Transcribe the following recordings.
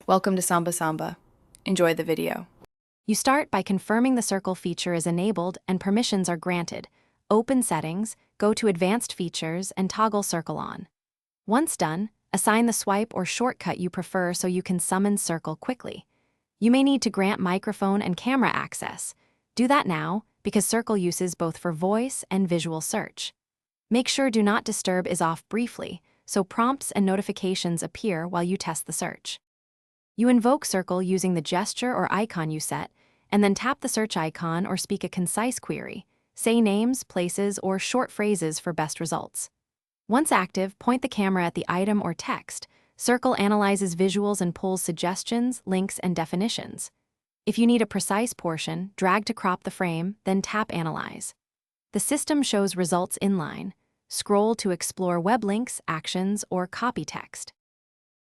Welcome to Samba Samba. Enjoy the video. You start by confirming the circle feature is enabled and permissions are granted. Open Settings, go to Advanced Features, and toggle Circle on. Once done, assign the swipe or shortcut you prefer so you can summon Circle quickly. You may need to grant microphone and camera access. Do that now, because Circle uses both for voice and visual search. Make sure Do Not Disturb is off briefly, so prompts and notifications appear while you test the search. You invoke Circle using the gesture or icon you set, and then tap the search icon or speak a concise query. Say names, places, or short phrases for best results. Once active, point the camera at the item or text. Circle analyzes visuals and pulls suggestions, links, and definitions. If you need a precise portion, drag to crop the frame, then tap Analyze. The system shows results inline. Scroll to explore web links, actions, or copy text.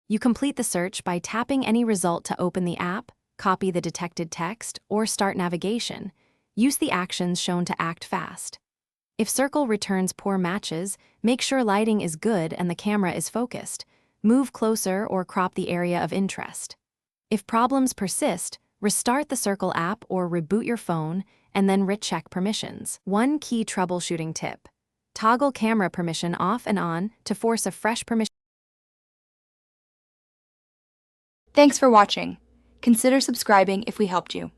You complete the search by tapping any result to open the app, copy the detected text, or start navigation. Use the actions shown to act fast. If Circle returns poor matches, make sure lighting is good and the camera is focused. Move closer or crop the area of interest. If problems persist, restart the Circle app or reboot your phone, and then recheck permissions. One key troubleshooting tip: toggle camera permission off and on to force a fresh permission. Thanks for watching. Consider subscribing if we helped you.